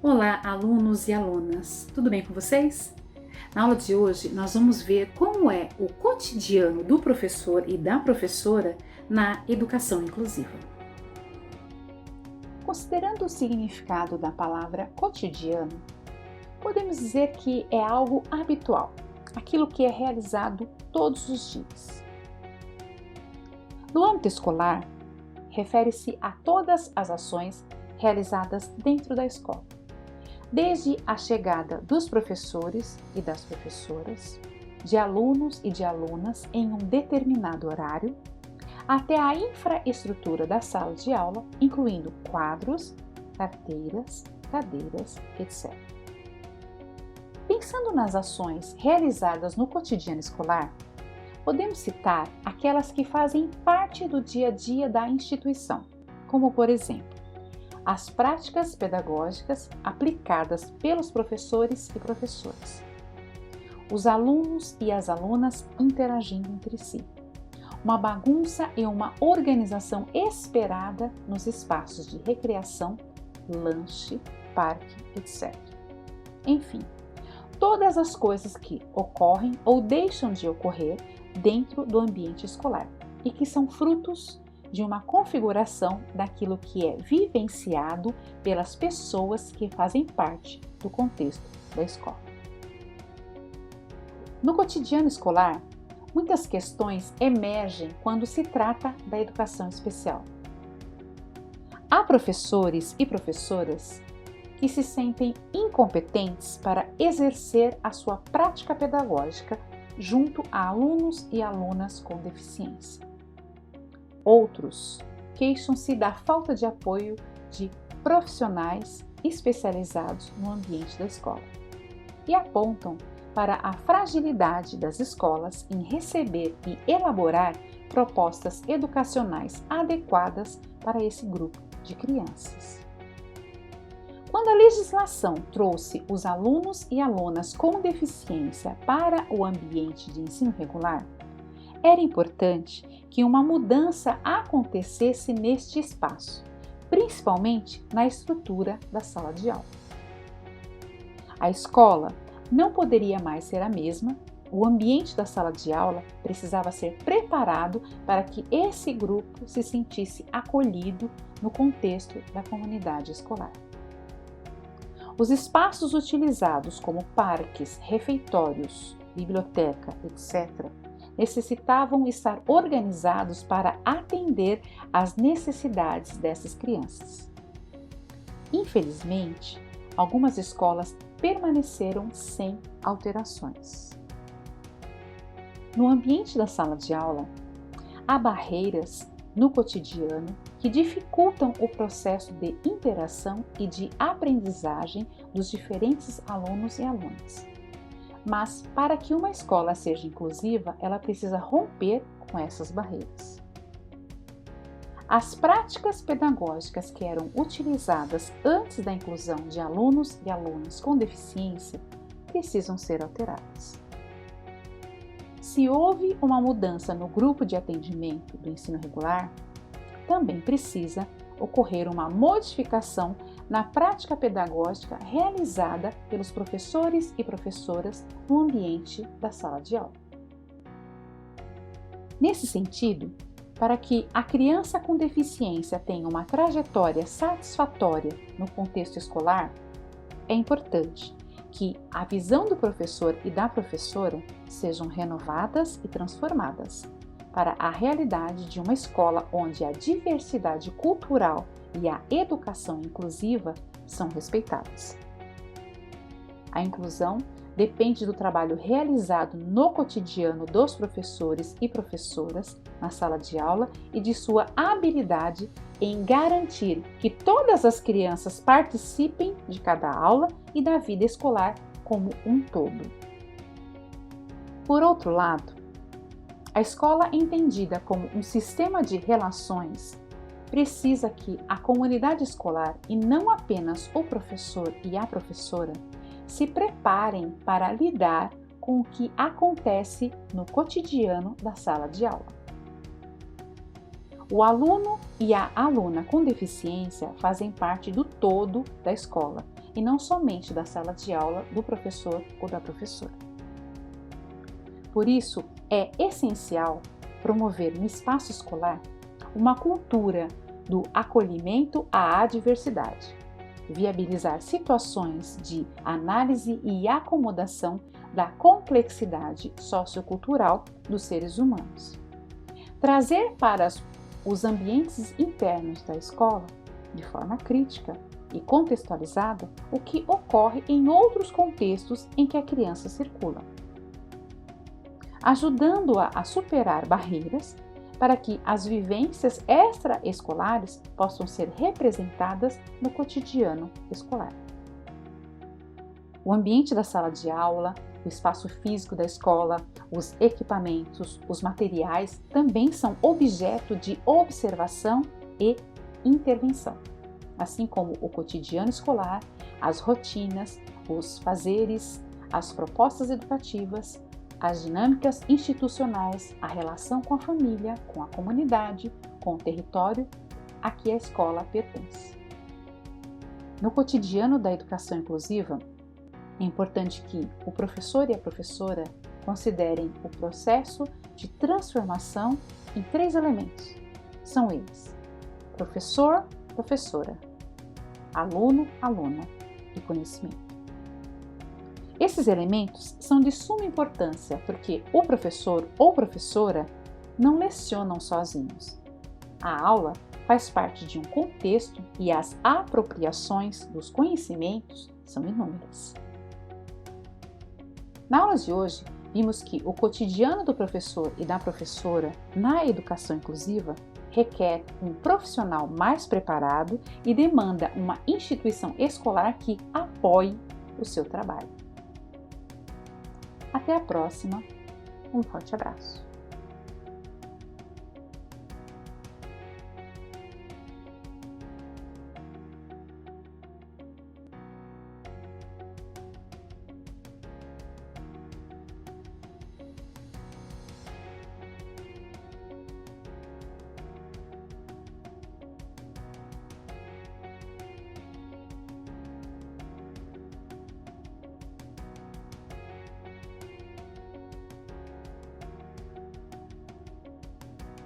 Olá, alunos e alunas, tudo bem com vocês? Na aula de hoje, nós vamos ver como é o cotidiano do professor e da professora na educação inclusiva. Considerando o significado da palavra cotidiano, podemos dizer que é algo habitual, aquilo que é realizado todos os dias. No âmbito escolar, refere-se a todas as ações realizadas dentro da escola, desde a chegada dos professores e das professoras, de alunos e de alunas em um determinado horário, até a infraestrutura da sala de aula, incluindo quadros, carteiras, cadeiras, etc. Pensando nas ações realizadas no cotidiano escolar, podemos citar aquelas que fazem parte do dia a dia da instituição, como, por exemplo, as práticas pedagógicas aplicadas pelos professores e professoras, os alunos e as alunas interagindo entre si, uma bagunça e uma organização esperada nos espaços de recreação, lanche, parque, etc. Enfim, todas as coisas que ocorrem ou deixam de ocorrer dentro do ambiente escolar e que são frutos de uma configuração daquilo que é vivenciado pelas pessoas que fazem parte do contexto da escola. No cotidiano escolar, muitas questões emergem quando se trata da educação especial. Há professores e professoras que se sentem incompetentes para exercer a sua prática pedagógica junto a alunos e alunas com deficiência. Outros queixam-se da falta de apoio de profissionais especializados no ambiente da escola e apontam para a fragilidade das escolas em receber e elaborar propostas educacionais adequadas para esse grupo de crianças. Quando a legislação trouxe os alunos e alunas com deficiência para o ambiente de ensino regular, era importante que uma mudança acontecesse neste espaço, principalmente na estrutura da sala de aula. A escola não poderia mais ser a mesma, o ambiente da sala de aula precisava ser preparado para que esse grupo se sentisse acolhido no contexto da comunidade escolar. Os espaços utilizados como parques, refeitórios, biblioteca, etc., necessitavam estar organizados para atender às necessidades dessas crianças. Infelizmente, algumas escolas permaneceram sem alterações. No ambiente da sala de aula, há barreiras no cotidiano que dificultam o processo de interação e de aprendizagem dos diferentes alunos e alunas. Mas, para que uma escola seja inclusiva, ela precisa romper com essas barreiras. As práticas pedagógicas que eram utilizadas antes da inclusão de alunos e alunas com deficiência precisam ser alteradas. Se houve uma mudança no grupo de atendimento do ensino regular, também precisa ocorrer uma modificação na prática pedagógica realizada pelos professores e professoras no ambiente da sala de aula. Nesse sentido, para que a criança com deficiência tenha uma trajetória satisfatória no contexto escolar, é importante que a visão do professor e da professora sejam renovadas e transformadas para a realidade de uma escola onde a diversidade cultural e a educação inclusiva são respeitadas. A inclusão depende do trabalho realizado no cotidiano dos professores e professoras na sala de aula e de sua habilidade em garantir que todas as crianças participem de cada aula e da vida escolar como um todo. Por outro lado, a escola entendida como um sistema de relações precisa que a comunidade escolar, e não apenas o professor e a professora, se preparem para lidar com o que acontece no cotidiano da sala de aula. O aluno e a aluna com deficiência fazem parte do todo da escola e não somente da sala de aula do professor ou da professora. Por isso, é essencial promover no espaço escolar uma cultura do acolhimento à diversidade, viabilizar situações de análise e acomodação da complexidade sociocultural dos seres humanos, trazer para os ambientes internos da escola, de forma crítica e contextualizada, o que ocorre em outros contextos em que a criança circula, ajudando-a a superar barreiras para que as vivências extraescolares possam ser representadas no cotidiano escolar. O ambiente da sala de aula, o espaço físico da escola, os equipamentos, os materiais também são objeto de observação e intervenção, assim como o cotidiano escolar, as rotinas, os fazeres, as propostas educativas, as dinâmicas institucionais, a relação com a família, com a comunidade, com o território a que a escola pertence. No cotidiano da educação inclusiva, é importante que o professor e a professora considerem o processo de transformação em 3 elementos. São eles: professor, professora, aluno, aluna e conhecimento. Esses elementos são de suma importância porque o professor ou professora não lecionam sozinhos. A aula faz parte de um contexto e as apropriações dos conhecimentos são inúmeras. Na aula de hoje, vimos que o cotidiano do professor e da professora na educação inclusiva requer um profissional mais preparado e demanda uma instituição escolar que apoie o seu trabalho. Até a próxima, um forte abraço.